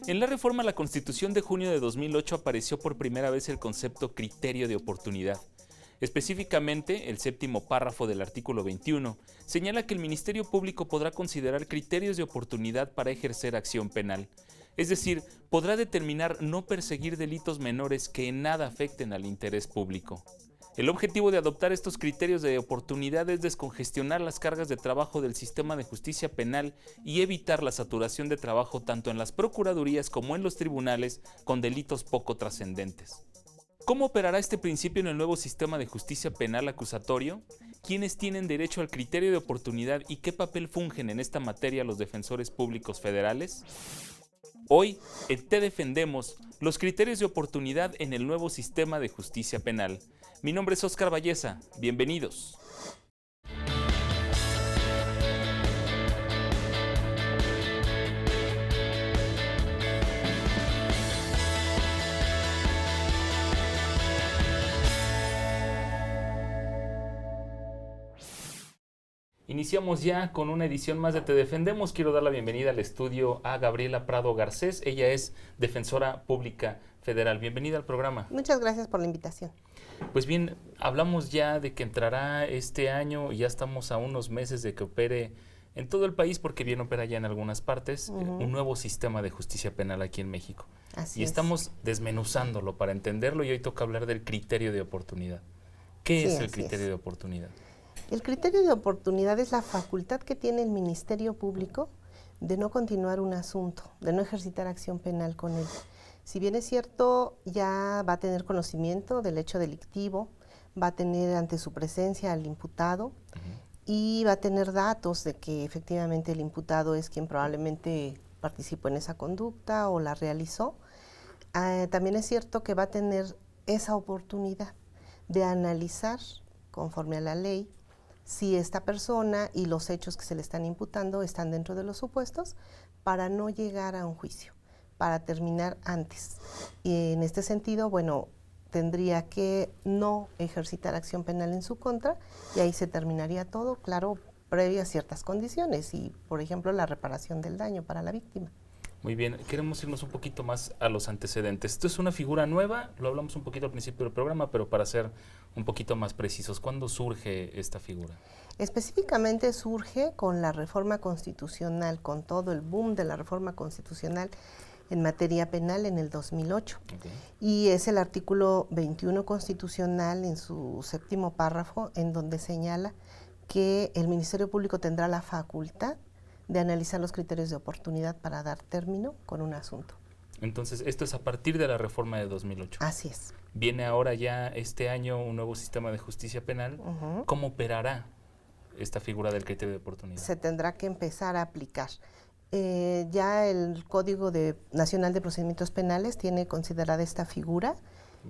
En la reforma a la Constitución de junio de 2008 apareció por primera vez el concepto criterio de oportunidad. Específicamente, el séptimo párrafo del artículo 21 señala que el Ministerio Público podrá considerar criterios de oportunidad para ejercer acción penal. Es decir, podrá determinar no perseguir delitos menores que en nada afecten al interés público. El objetivo de adoptar estos criterios de oportunidad es descongestionar las cargas de trabajo del sistema de justicia penal y evitar la saturación de trabajo tanto en las procuradurías como en los tribunales con delitos poco trascendentes. ¿Cómo operará este principio en el nuevo sistema de justicia penal acusatorio? ¿Quiénes tienen derecho al criterio de oportunidad y qué papel fungen en esta materia los defensores públicos federales? Hoy, en Te Defendemos, los criterios de oportunidad en el nuevo sistema de justicia penal. Mi nombre es Óscar Valleza, bienvenidos. Iniciamos ya con una edición más de Te Defendemos. Quiero dar la bienvenida al estudio a Gabriela Prado Garcés. Ella es defensora pública federal. Bienvenida al programa. Muchas gracias por la invitación. Pues bien, hablamos ya de que entrará este año y ya estamos a unos meses de que opere en todo el país, porque bien opera ya en algunas partes, un nuevo sistema de justicia penal aquí en México. Así y es. Estamos desmenuzándolo para entenderlo y hoy toca hablar del criterio de oportunidad. ¿Qué es el criterio de oportunidad? El criterio de oportunidad es la facultad que tiene el Ministerio Público de no continuar un asunto, de no ejercitar acción penal con él. Si bien es cierto, ya va a tener conocimiento del hecho delictivo, va a tener ante su presencia al imputado y va a tener datos de que efectivamente el imputado es quien probablemente participó en esa conducta o la realizó. También es cierto que va a tener esa oportunidad de analizar, conforme a la ley, si esta persona y los hechos que se le están imputando están dentro de los supuestos para no llegar a un juicio, para terminar antes. Y en este sentido, bueno, tendría que no ejercitar acción penal en su contra y ahí se terminaría todo, claro, previo a ciertas condiciones y, por ejemplo, la reparación del daño para la víctima. Muy bien, queremos irnos un poquito más a los antecedentes. Esto es una figura nueva, lo hablamos un poquito al principio del programa, pero para ser un poquito más precisos, ¿cuándo surge esta figura? Específicamente surge con la reforma constitucional, con todo el boom de la reforma constitucional en materia penal en el 2008. Y es el artículo 21 constitucional en su séptimo párrafo en donde señala que el Ministerio Público tendrá la facultad de analizar los criterios de oportunidad para dar término con un asunto. Entonces, esto es a partir de la reforma de 2008. Así es. Viene ahora ya este año un nuevo sistema de justicia penal. ¿Cómo operará esta figura del criterio de oportunidad? Se tendrá que empezar a aplicar. Ya el Código Nacional de Procedimientos Penales tiene considerada esta figura.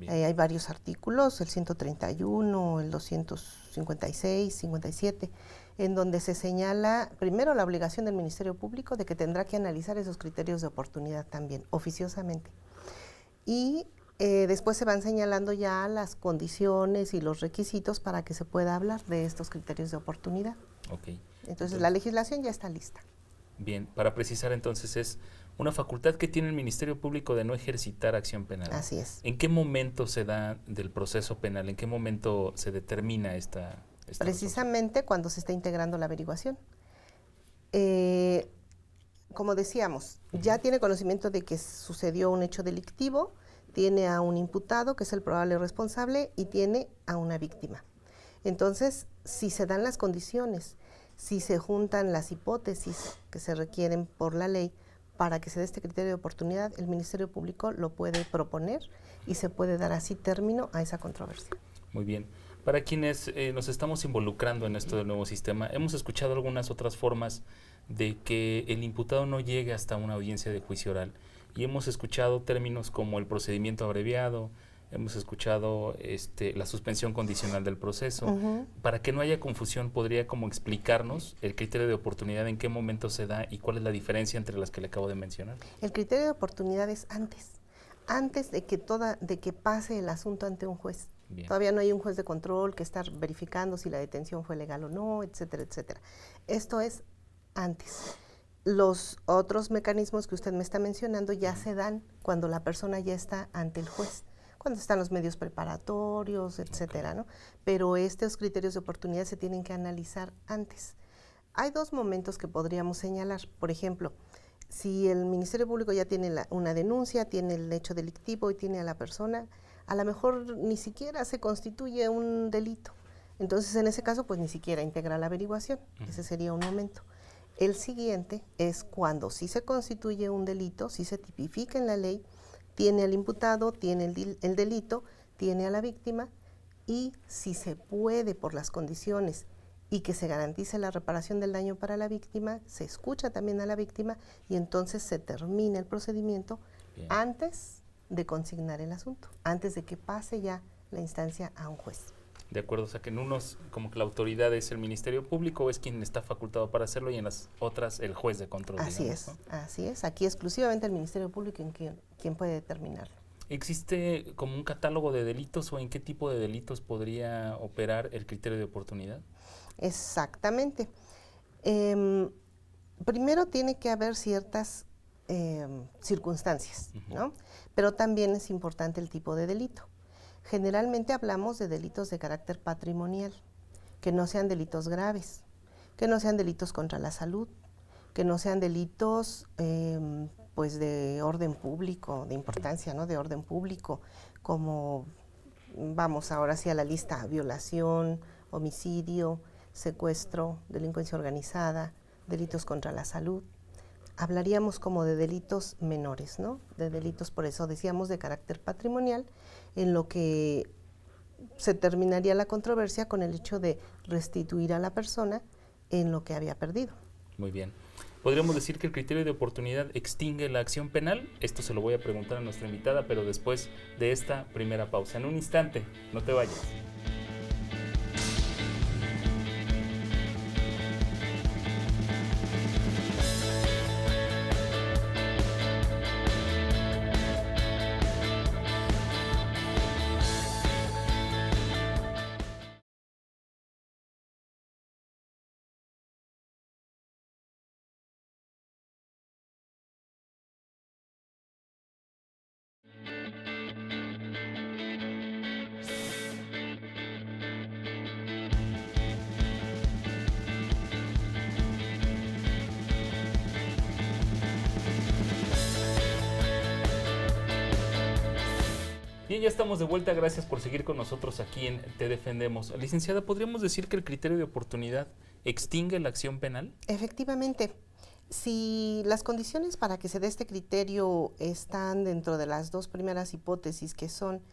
Hay varios artículos, el 131, el 256, 57, en donde se señala primero la obligación del Ministerio Público de que tendrá que analizar esos criterios de oportunidad también, oficiosamente. Y después se van señalando ya las condiciones y los requisitos para que se pueda hablar de estos criterios de oportunidad. Entonces la legislación ya está lista. Bien, para precisar entonces es una facultad que tiene el Ministerio Público de no ejercitar acción penal. Así es. ¿En qué momento se da del proceso penal? ¿En qué momento se determina esta Precisamente resolución? Cuando se está integrando la averiguación. Como decíamos, ya tiene conocimiento de que sucedió un hecho delictivo, tiene a un imputado que es el probable responsable y tiene a una víctima. Entonces, si se dan las condiciones, si se juntan las hipótesis que se requieren por la ley para que se dé este criterio de oportunidad, el Ministerio Público lo puede proponer y se puede dar así término a esa controversia. Muy bien. Para quienes nos estamos involucrando en esto del nuevo sistema, hemos escuchado algunas otras formas de que el imputado no llegue hasta una audiencia de juicio oral. Y hemos escuchado términos como el procedimiento abreviado, hemos escuchado la suspensión condicional del proceso. Para que no haya confusión, ¿podría como explicarnos el criterio de oportunidad, en qué momento se da y cuál es la diferencia entre las que le acabo de mencionar? El criterio de oportunidad es antes de que pase el asunto ante un juez. Bien. Todavía no hay un juez de control que está verificando si la detención fue legal o no, etcétera, etcétera. Esto es antes. Los otros mecanismos que usted me está mencionando ya se dan cuando la persona ya está ante el juez, cuando están los medios preparatorios, etcétera, ¿no? Pero estos criterios de oportunidad se tienen que analizar antes. Hay dos momentos que podríamos señalar. Por ejemplo, si el Ministerio Público ya tiene una denuncia, tiene el hecho delictivo y tiene a la persona, a lo mejor ni siquiera se constituye un delito. Entonces, en ese caso, pues ni siquiera integra la averiguación. Ese sería un momento. El siguiente es cuando sí se constituye un delito, sí se tipifica en la ley, tiene al imputado, tiene el delito, tiene a la víctima, y si se puede por las condiciones y que se garantice la reparación del daño para la víctima, se escucha también a la víctima y entonces se termina el procedimiento antes de consignar el asunto, antes de que pase ya la instancia a un juez. De acuerdo, o sea que en unos como que la autoridad es el Ministerio Público, es quien está facultado para hacerlo, y en las otras el juez de control. Así digamos, es, ¿no? así es. Aquí exclusivamente el Ministerio Público quien puede determinarlo. ¿Existe como un catálogo de delitos o en qué tipo de delitos podría operar el criterio de oportunidad? Exactamente. Primero tiene que haber ciertas circunstancias, ¿no? Pero también es importante el tipo de delito. Generalmente hablamos de delitos de carácter patrimonial, que no sean delitos graves, que no sean delitos contra la salud, que no sean delitos pues de orden público, de importancia, ¿no? De orden público, como vamos ahora sí a la lista: violación, homicidio, secuestro, delincuencia organizada, delitos contra la salud. Hablaríamos como de delitos menores, ¿no? De delitos, por eso decíamos, de carácter patrimonial, en lo que se terminaría la controversia con el hecho de restituir a la persona en lo que había perdido. Muy bien. ¿Podríamos decir que el criterio de oportunidad extingue la acción penal? Esto se lo voy a preguntar a nuestra invitada, pero después de esta primera pausa. En un instante, no te vayas. Bien, ya estamos de vuelta. Gracias por seguir con nosotros aquí en Te Defendemos. Licenciada, ¿podríamos decir que el criterio de oportunidad extingue la acción penal? Efectivamente. Si las condiciones para que se dé este criterio están dentro de las dos primeras hipótesis, que son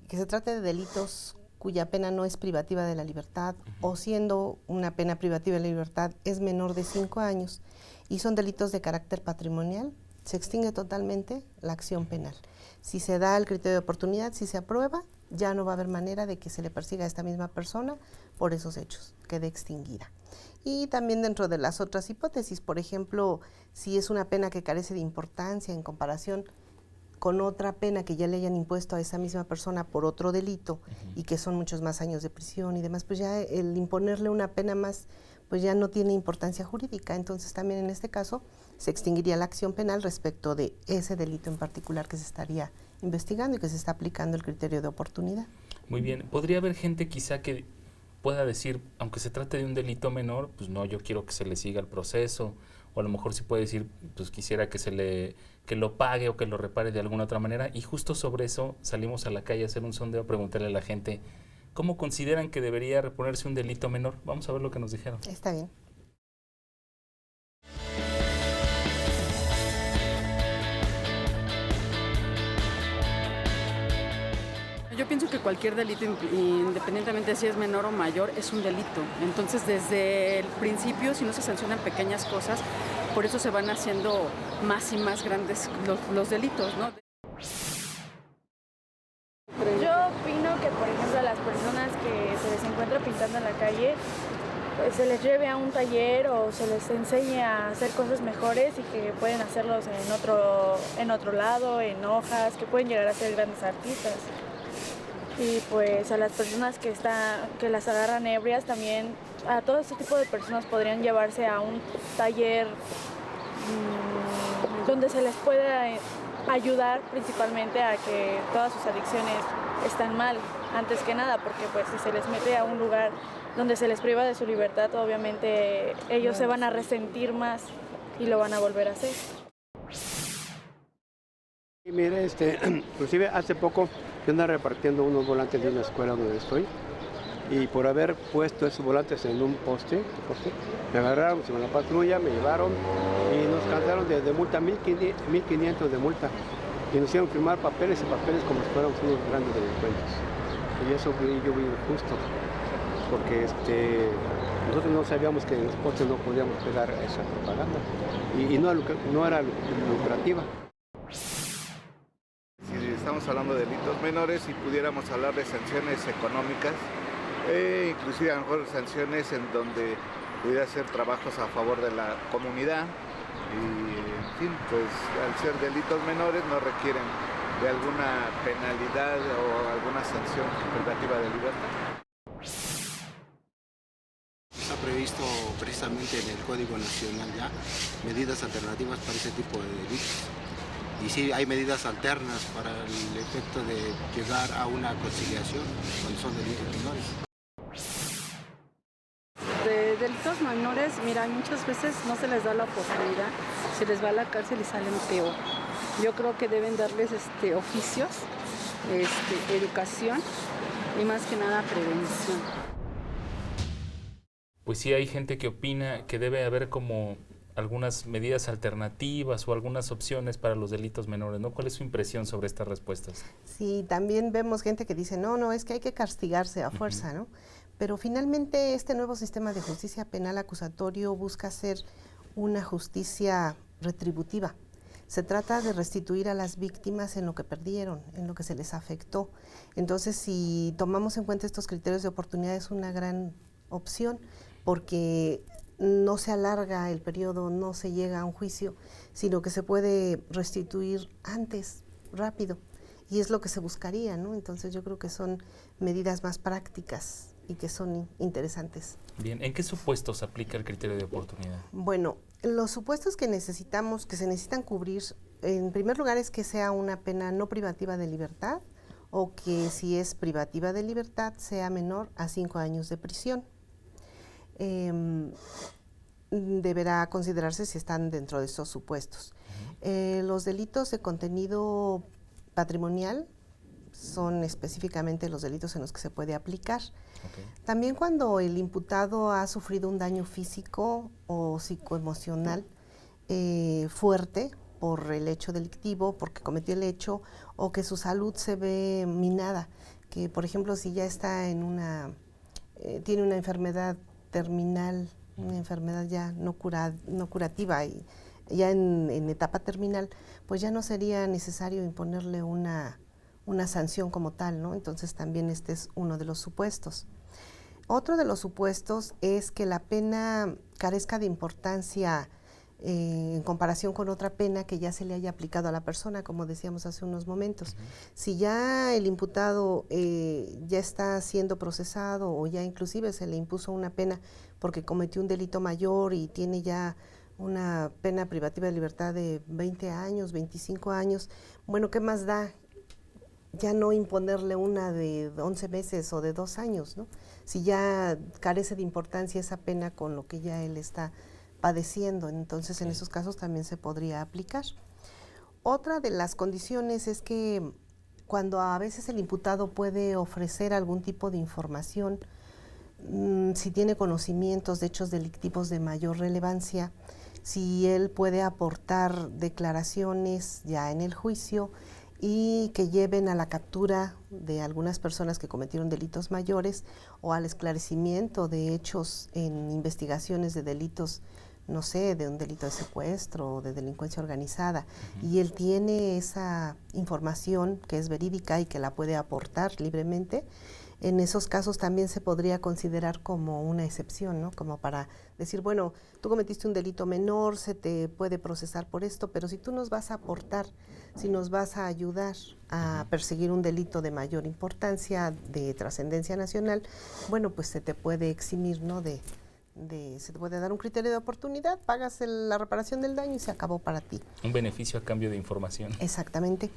que se trate de delitos cuya pena no es privativa de la libertad, o siendo una pena privativa de la libertad es menor de 5 años, y son delitos de carácter patrimonial, se extingue totalmente la acción penal. Si se da el criterio de oportunidad, si se aprueba, ya no va a haber manera de que se le persiga a esta misma persona por esos hechos, quede extinguida. Y también dentro de las otras hipótesis, por ejemplo, si es una pena que carece de importancia en comparación con otra pena que ya le hayan impuesto a esa misma persona por otro delito y que son muchos más años de prisión y demás, pues ya el imponerle una pena más, pues ya no tiene importancia jurídica. Entonces también en este caso se extinguiría la acción penal respecto de ese delito en particular que se estaría investigando y que se está aplicando el criterio de oportunidad. Muy bien. ¿Podría haber gente quizá que pueda decir, aunque se trate de un delito menor, pues no, yo quiero que se le siga el proceso, o a lo mejor sí puede decir, pues quisiera que lo pague o que lo repare de alguna otra manera, y justo sobre eso salimos a la calle a hacer un sondeo, a preguntarle a la gente, ¿cómo consideran que debería reponerse un delito menor? Vamos a ver lo que nos dijeron. Está bien. Yo pienso que cualquier delito, independientemente de si es menor o mayor, es un delito. Entonces, desde el principio, si no se sancionan pequeñas cosas, por eso se van haciendo más y más grandes los delitos, ¿no? Yo opino que, por ejemplo, a las personas que se les encuentra pintando en la calle, pues se les lleve a un taller o se les enseñe a hacer cosas mejores y que pueden hacerlos en otro lado, en hojas, que pueden llegar a ser grandes artistas. Y pues a las personas que las agarran ebrias también, a todo ese tipo de personas podrían llevarse a un taller donde se les pueda ayudar principalmente a que todas sus adicciones están mal, antes que nada, porque pues si se les mete a un lugar donde se les priva de su libertad, obviamente ellos se van a resentir más y lo van a volver a hacer. Y mire, inclusive hace poco yo andaba repartiendo unos volantes de una escuela donde estoy y por haber puesto esos volantes en un poste, me agarraron, se me la patrulla, me llevaron y nos cantaron de multa, 1.500 de multa y nos hicieron firmar papeles y papeles como si fuéramos unos grandes delincuentes. Y eso yo vi injusto, porque nosotros no sabíamos que en los postes no podíamos pegar esa propaganda y no era lucrativa. Si estamos hablando de delitos menores y pudiéramos hablar de sanciones económicas, inclusive a lo mejor sanciones en donde pudiera hacer trabajos a favor de la comunidad y en fin, pues al ser delitos menores no requieren de alguna penalidad o alguna sanción privativa de libertad. Está previsto precisamente en el Código Nacional ya medidas alternativas para ese tipo de delitos. Y sí hay medidas alternas para el efecto de llegar a una conciliación cuando son delitos menores. De delitos menores, mira, muchas veces no se les da la oportunidad, se les va a la cárcel y salen peor. Yo creo que deben darles oficios, educación y más que nada prevención. Pues sí, hay gente que opina que debe haber como algunas medidas alternativas o algunas opciones para los delitos menores, ¿no? ¿Cuál es su impresión sobre estas respuestas? Sí, también vemos gente que dice, no, es que hay que castigarse a fuerza, ¿no? Pero finalmente este nuevo sistema de justicia penal acusatorio busca hacer una justicia retributiva. Se trata de restituir a las víctimas en lo que perdieron, en lo que se les afectó. Entonces, si tomamos en cuenta estos criterios de oportunidad, es una gran opción, porque no se alarga el periodo, no se llega a un juicio, sino que se puede restituir antes, rápido, y es lo que se buscaría, ¿no? Entonces yo creo que son medidas más prácticas y que son interesantes. Bien, ¿en qué supuestos aplica el criterio de oportunidad? Bueno, los supuestos que se necesitan cubrir, en primer lugar es que sea una pena no privativa de libertad, o que si es privativa de libertad sea menor a 5 años de prisión. Deberá considerarse si están dentro de estos supuestos. Los delitos de contenido patrimonial son específicamente los delitos en los que se puede aplicar. También cuando el imputado ha sufrido un daño físico o psicoemocional fuerte por el hecho delictivo, porque cometió el hecho, o que su salud se ve minada, que por ejemplo si ya está en tiene una enfermedad terminal, una enfermedad ya no curativa y ya en etapa terminal, pues ya no sería necesario imponerle una sanción como tal, ¿no? Entonces también este es uno de los supuestos. Otro de los supuestos es que la pena carezca de importancia en comparación con otra pena que ya se le haya aplicado a la persona, como decíamos hace unos momentos. Si ya el imputado ya está siendo procesado o ya inclusive se le impuso una pena porque cometió un delito mayor y tiene ya una pena privativa de libertad de 20 años, 25 años, bueno, ¿qué más da? Ya no imponerle una de 11 meses o de 2 años, ¿no? Si ya carece de importancia esa pena con lo que ya él está padeciendo, entonces en esos casos también se podría aplicar. Otra de las condiciones es que cuando a veces el imputado puede ofrecer algún tipo de información, si tiene conocimientos de hechos delictivos de mayor relevancia, si él puede aportar declaraciones ya en el juicio y que lleven a la captura de algunas personas que cometieron delitos mayores o al esclarecimiento de hechos en investigaciones de delitos, no sé, de un delito de secuestro o de delincuencia organizada, y él tiene esa información que es verídica y que la puede aportar libremente, en esos casos también se podría considerar como una excepción, ¿no? Como para decir, bueno, tú cometiste un delito menor, se te puede procesar por esto, pero si tú nos vas a aportar, si nos vas a ayudar a perseguir un delito de mayor importancia, de trascendencia nacional, bueno, pues se te puede eximir, ¿no? de se te puede dar un criterio de oportunidad, pagas la reparación del daño y se acabó para ti. Un beneficio a cambio de información. Exactamente.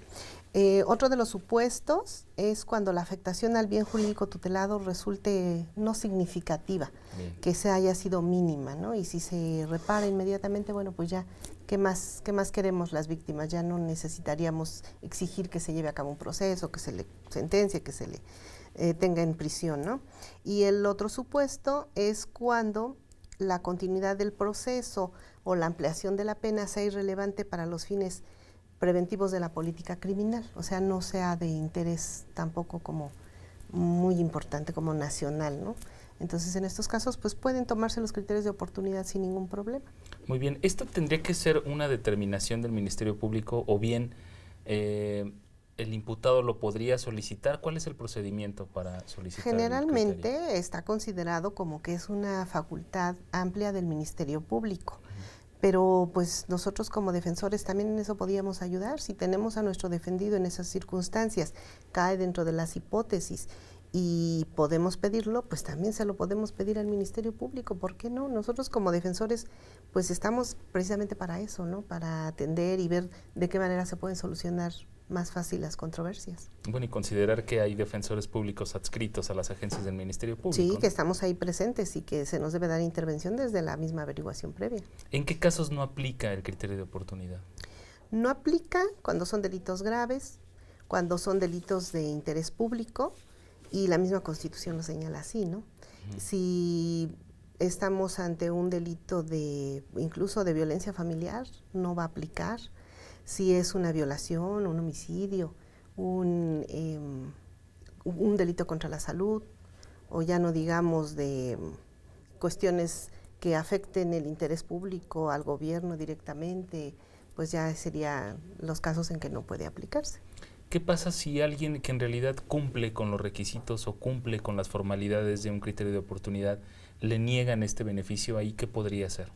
Otro de los supuestos es cuando la afectación al bien jurídico tutelado resulte no significativa, Bien. que se haya sido mínima, ¿no? Y si se repara inmediatamente, bueno, pues ya, ¿qué más queremos las víctimas? Ya no necesitaríamos exigir que se lleve a cabo un proceso, que se le sentencie, que se le tenga en prisión, ¿no? Y el otro supuesto es cuando la continuidad del proceso o la ampliación de la pena sea irrelevante para los fines preventivos de la política criminal, o sea, no sea de interés tampoco como muy importante como nacional, ¿no? Entonces, en estos casos, pues pueden tomarse los criterios de oportunidad sin ningún problema. Muy bien, ¿esto tendría que ser una determinación del Ministerio Público o bien el imputado lo podría solicitar? ¿Cuál es el procedimiento para solicitar el criterio? Generalmente está considerado como que es una facultad amplia del Ministerio Público, pero pues nosotros como defensores también en eso podíamos ayudar. Si tenemos a nuestro defendido en esas circunstancias, cae dentro de las hipótesis y podemos pedirlo, pues también se lo podemos pedir al Ministerio Público, ¿por qué no? Nosotros como defensores pues estamos precisamente para eso, ¿no? Para atender y ver de qué manera se pueden solucionar más fácil las controversias. Bueno, y considerar que hay defensores públicos adscritos a las agencias del Ministerio Público. Sí, ¿no? que estamos ahí presentes y que se nos debe dar intervención desde la misma averiguación previa. ¿En qué casos no aplica el criterio de oportunidad? No aplica cuando son delitos graves, cuando son delitos de interés público, y la misma Constitución lo señala así, ¿no? Si estamos ante un delito incluso de violencia familiar, no va a aplicar. Si es una violación, un homicidio, un delito contra la salud, o ya no digamos de cuestiones que afecten el interés público al gobierno directamente, pues ya serían los casos en que no puede aplicarse. ¿Qué pasa si alguien que en realidad cumple con los requisitos o cumple con las formalidades de un criterio de oportunidad le niegan este beneficio? ¿Ahí qué podría hacer?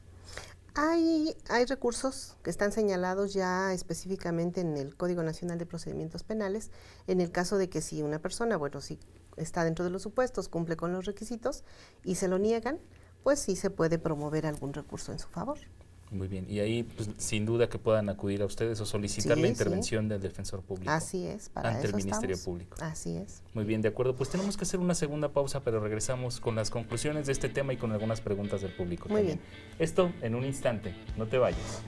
Hay recursos que están señalados ya específicamente en el Código Nacional de Procedimientos Penales, en el caso de que si una persona, bueno, si está dentro de los supuestos, cumple con los requisitos y se lo niegan, pues sí se puede promover algún recurso en su favor. Muy bien, y ahí pues, sin duda que puedan acudir a ustedes o solicitar la intervención del defensor público. Así es, para ante eso el Ministerio estamos. Público. Así es. Muy bien, de acuerdo. Pues tenemos que hacer una segunda pausa, pero regresamos con las conclusiones de este tema y con algunas preguntas del público. Muy también. bien. Esto en un instante, no te vayas.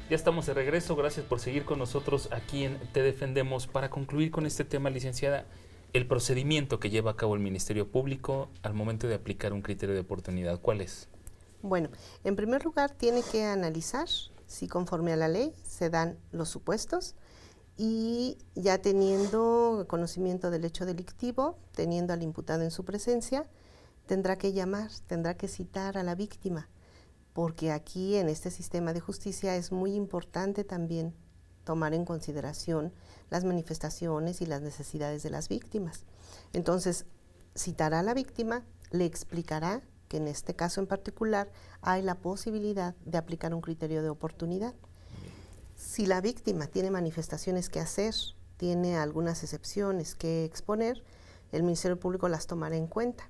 Ya estamos de regreso, gracias por seguir con nosotros aquí en Te Defendemos. Para concluir con este tema, licenciada, el procedimiento que lleva a cabo el Ministerio Público al momento de aplicar un criterio de oportunidad, ¿cuál es? Bueno, en primer lugar tiene que analizar si conforme a la ley se dan los supuestos y ya teniendo conocimiento del hecho delictivo, teniendo al imputado en su presencia, tendrá que llamar, tendrá que citar a la víctima, porque aquí en este sistema de justicia es muy importante también tomar en consideración las manifestaciones y las necesidades de las víctimas. Entonces, citará a la víctima, le explicará que en este caso en particular hay la posibilidad de aplicar un criterio de oportunidad. Si la víctima tiene manifestaciones que hacer, tiene algunas excepciones que exponer, el Ministerio Público las tomará en cuenta.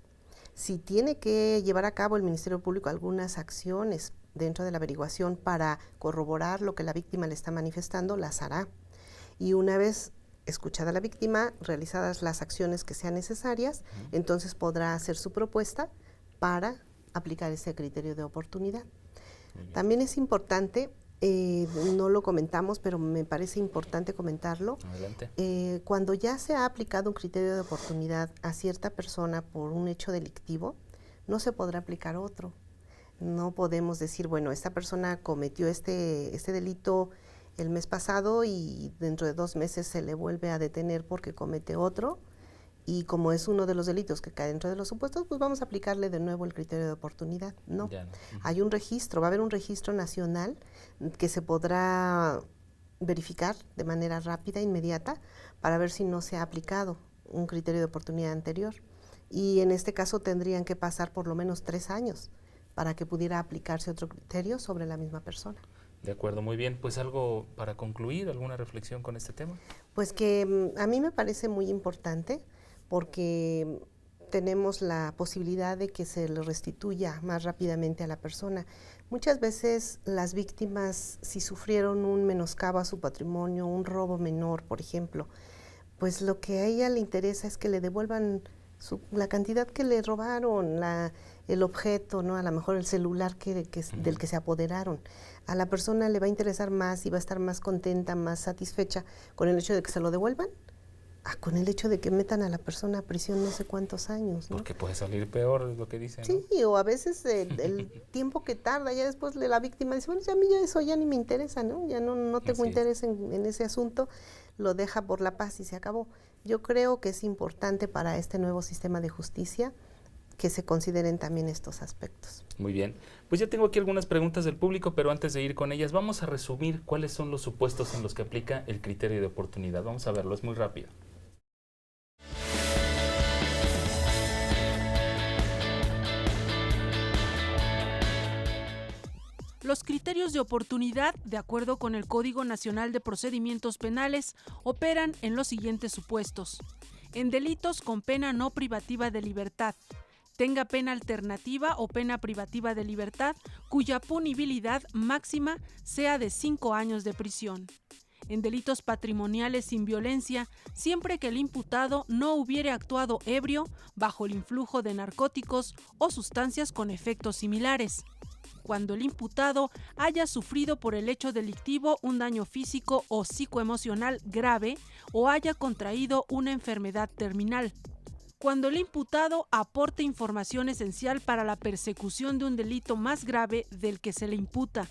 Si tiene que llevar a cabo el Ministerio Público algunas acciones dentro de la averiguación para corroborar lo que la víctima le está manifestando, las hará. Y una vez escuchada la víctima, realizadas las acciones que sean necesarias, entonces podrá hacer su propuesta para aplicar ese criterio de oportunidad. También es importante, no lo comentamos, pero me parece importante comentarlo. Adelante. Cuando ya se ha aplicado un criterio de oportunidad a cierta persona por un hecho delictivo, no se podrá aplicar otro. No podemos decir, bueno, esta persona cometió este delito el mes pasado y dentro de 2 meses se le vuelve a detener porque comete otro, y como es uno de los delitos que cae dentro de los supuestos, pues vamos a aplicarle de nuevo el criterio de oportunidad. No, Ya no. hay un registro, va a haber un registro nacional que se podrá verificar de manera rápida, inmediata, para ver si no se ha aplicado un criterio de oportunidad anterior. Y en este caso tendrían que pasar por lo menos 3 años para que pudiera aplicarse otro criterio sobre la misma persona. De acuerdo, muy bien. Pues algo para concluir, ¿alguna reflexión con este tema? Pues que a mí me parece muy importante porque tenemos la posibilidad de que se le restituya más rápidamente a la persona. Muchas veces las víctimas, si sufrieron un menoscabo a su patrimonio, un robo menor, por ejemplo, pues lo que a ella le interesa es que le devuelvan la cantidad que le robaron, el objeto, ¿no? A lo mejor el celular del que se apoderaron. A la persona le va a interesar más y va a estar más contenta, más satisfecha con el hecho de que se lo devuelvan, con el hecho de que metan a la persona a prisión no sé cuántos años, ¿no? Porque puede salir peor, es lo que dicen, ¿no? Sí, o a veces el tiempo que tarda, ya después la víctima dice, bueno, ya a mí ya eso ya ni me interesa, ¿no? Ya no tengo interés en ese asunto, lo deja por la paz y se acabó. Yo creo que es importante para este nuevo sistema de justicia que se consideren también estos aspectos. Muy bien. Pues ya tengo aquí algunas preguntas del público, pero antes de ir con ellas, vamos a resumir cuáles son los supuestos en los que aplica el criterio de oportunidad. Vamos a verlo, es muy rápido. Los criterios de oportunidad, de acuerdo con el Código Nacional de Procedimientos Penales, operan en los siguientes supuestos. En delitos con pena no privativa de libertad, tenga pena alternativa o pena privativa de libertad, cuya punibilidad máxima sea de 5 años de prisión. En delitos patrimoniales sin violencia, siempre que el imputado no hubiere actuado ebrio, bajo el influjo de narcóticos o sustancias con efectos similares. Cuando el imputado haya sufrido por el hecho delictivo un daño físico o psicoemocional grave o haya contraído una enfermedad terminal. Cuando el imputado aporte información esencial para la persecución de un delito más grave del que se le imputa.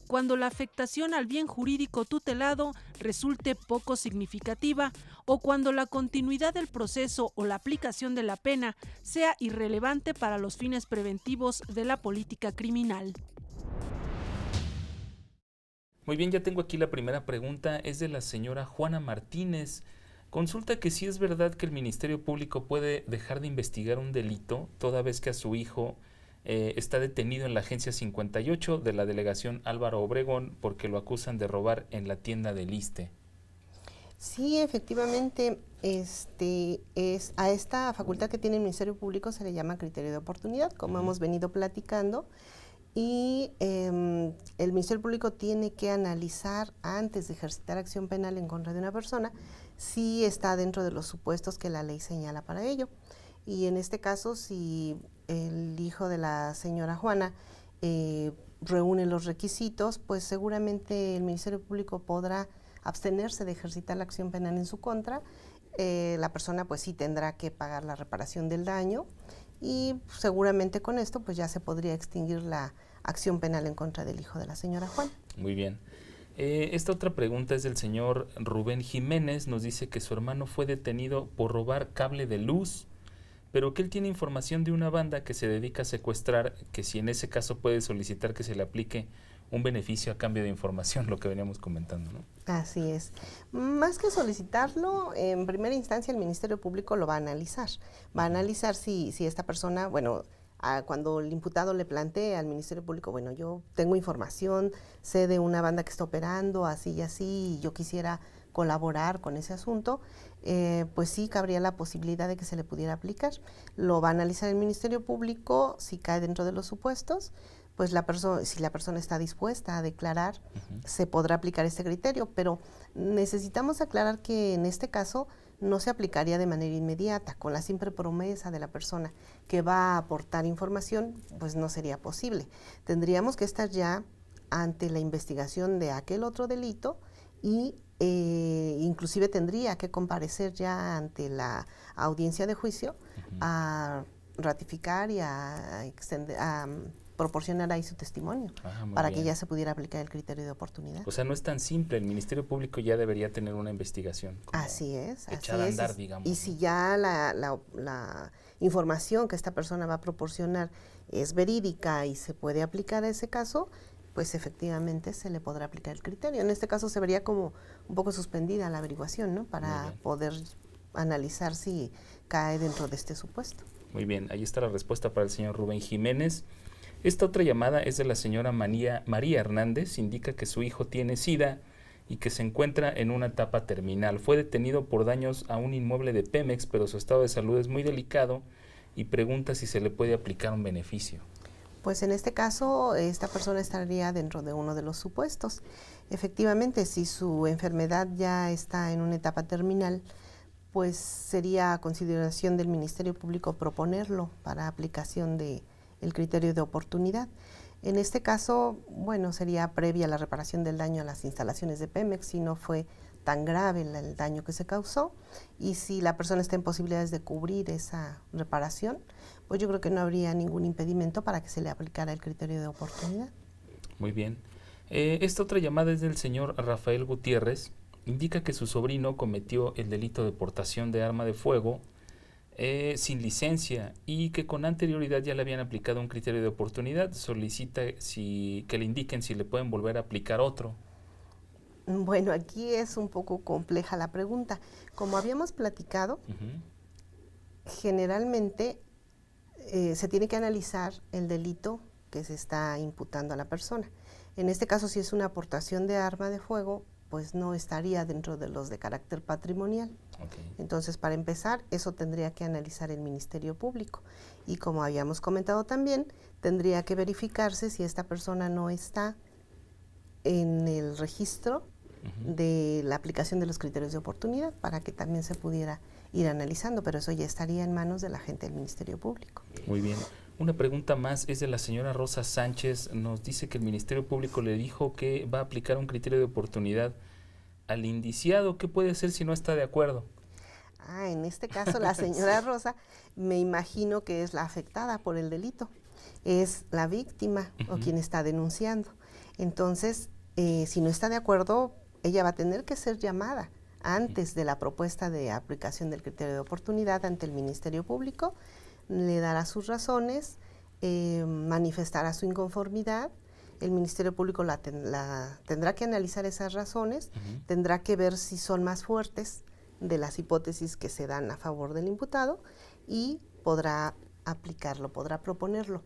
Cuando la afectación al bien jurídico tutelado resulte poco significativa o cuando la continuidad del proceso o la aplicación de la pena sea irrelevante para los fines preventivos de la política criminal. Muy bien, ya tengo aquí la primera pregunta, es de la señora Juana Martínez. Consulta que si es verdad que el Ministerio Público puede dejar de investigar un delito toda vez que a su hijo está detenido en la agencia 58 de la delegación Álvaro Obregón porque lo acusan de robar en la tienda del Iste. Sí, efectivamente, a esta facultad que tiene el Ministerio Público se le llama criterio de oportunidad, como hemos venido platicando, y el Ministerio Público tiene que analizar antes de ejercitar acción penal en contra de una persona si está dentro de los supuestos que la ley señala para ello. Y en este caso, si el hijo de la señora Juana reúne los requisitos, pues seguramente el Ministerio Público podrá abstenerse de ejercitar la acción penal en su contra. La persona pues sí tendrá que pagar la reparación del daño y seguramente con esto pues ya se podría extinguir la acción penal en contra del hijo de la señora Juana. Muy bien. Esta otra pregunta es del señor Rubén Jiménez, nos dice que su hermano fue detenido por robar cable de luz, pero que él tiene información de una banda que se dedica a secuestrar, que si en ese caso puede solicitar que se le aplique un beneficio a cambio de información, lo que veníamos comentando, ¿no? Así es. Más que solicitarlo, en primera instancia el Ministerio Público lo va a analizar. Va a analizar si esta persona, bueno, cuando el imputado le plantea al Ministerio Público, bueno, yo tengo información, sé de una banda que está operando así y así, y yo quisiera colaborar con ese asunto, pues sí cabría la posibilidad de que se le pudiera aplicar. Lo va a analizar el Ministerio Público, si cae dentro de los supuestos, pues si la persona está dispuesta a declarar, se podrá aplicar este criterio, pero necesitamos aclarar que en este caso no se aplicaría de manera inmediata, con la simple promesa de la persona que va a aportar información, pues no sería posible. Tendríamos que estar ya ante la investigación de aquel otro delito y inclusive tendría que comparecer ya ante la audiencia de juicio a ratificar y a proporcionar ahí su testimonio Muy para bien. que ya se pudiera aplicar el criterio de oportunidad. O sea, no es tan simple, el Ministerio Público ya debería tener una investigación. como Así es. echada a andar, digamos. Y si ya la información que esta persona va a proporcionar es verídica y se puede aplicar a ese caso, pues efectivamente se le podrá aplicar el criterio. En este caso se vería como un poco suspendida la averiguación, ¿no? Para poder analizar si cae dentro de este supuesto. Muy bien, ahí está la respuesta para el señor Rubén Jiménez. Esta otra llamada es de la señora María Hernández, indica que su hijo tiene SIDA y que se encuentra en una etapa terminal. Fue detenido por daños a un inmueble de Pemex, pero su estado de salud es muy delicado y pregunta si se le puede aplicar un beneficio. Pues en este caso, esta persona estaría dentro de uno de los supuestos. Efectivamente, si su enfermedad ya está en una etapa terminal, pues sería a consideración del Ministerio Público proponerlo para aplicación del criterio de oportunidad. En este caso, bueno, sería previa la reparación del daño a las instalaciones de Pemex, si no fue tan grave el daño que se causó, y si la persona está en posibilidades de cubrir esa reparación, pues yo creo que no habría ningún impedimento para que se le aplicara el criterio de oportunidad. Muy bien. Esta otra llamada es del señor Rafael Gutiérrez. Indica que su sobrino cometió el delito de portación de arma de fuego sin licencia y que con anterioridad ya le habían aplicado un criterio de oportunidad. Solicita que le indiquen si le pueden volver a aplicar otro. Bueno, aquí es un poco compleja la pregunta. Como habíamos platicado, generalmente se tiene que analizar el delito que se está imputando a la persona. En este caso, si es una aportación de arma de fuego, pues no estaría dentro de los de carácter patrimonial. Entonces, para empezar, eso tendría que analizar el Ministerio Público. Y como habíamos comentado también, tendría que verificarse si esta persona no está en el registro de la aplicación de los criterios de oportunidad, para que también se pudiera ir analizando, pero eso ya estaría en manos de la gente del Ministerio Público. Muy bien. Una pregunta más es de la señora Rosa Sánchez. Nos dice que el Ministerio Público le dijo que va a aplicar un criterio de oportunidad al indiciado. ¿Qué puede hacer si no está de acuerdo? En este caso la señora Rosa, me imagino que es la afectada por el delito, es la víctima o quien está denunciando. Entonces, si no está de acuerdo, ella va a tener que ser llamada antes de la propuesta de aplicación del criterio de oportunidad ante el Ministerio Público, le dará sus razones, manifestará su inconformidad. El Ministerio Público tendrá que analizar esas razones, tendrá que ver si son más fuertes de las hipótesis que se dan a favor del imputado y podrá aplicarlo, podrá proponerlo.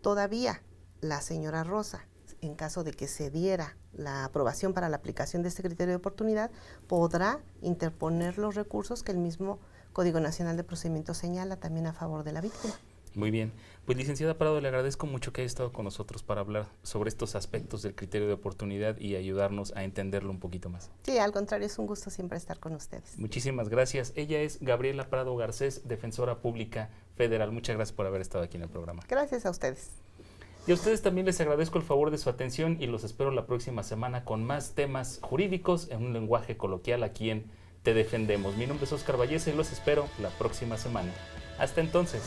Todavía la señora Rosa, en caso de que se diera la aprobación para la aplicación de este criterio de oportunidad, podrá interponer los recursos que el mismo Código Nacional de Procedimientos señala también a favor de la víctima. Muy bien. Pues licenciada Prado, le agradezco mucho que haya estado con nosotros para hablar sobre estos aspectos del criterio de oportunidad y ayudarnos a entenderlo un poquito más. Sí, al contrario, es un gusto siempre estar con ustedes. Muchísimas gracias. Ella es Gabriela Prado Garcés, defensora pública federal. Muchas gracias por haber estado aquí en el programa. Gracias a ustedes. Y a ustedes también les agradezco el favor de su atención y los espero la próxima semana con más temas jurídicos en un lenguaje coloquial aquí en Te Defendemos. Mi nombre es Oscar Valleza y los espero la próxima semana. Hasta entonces.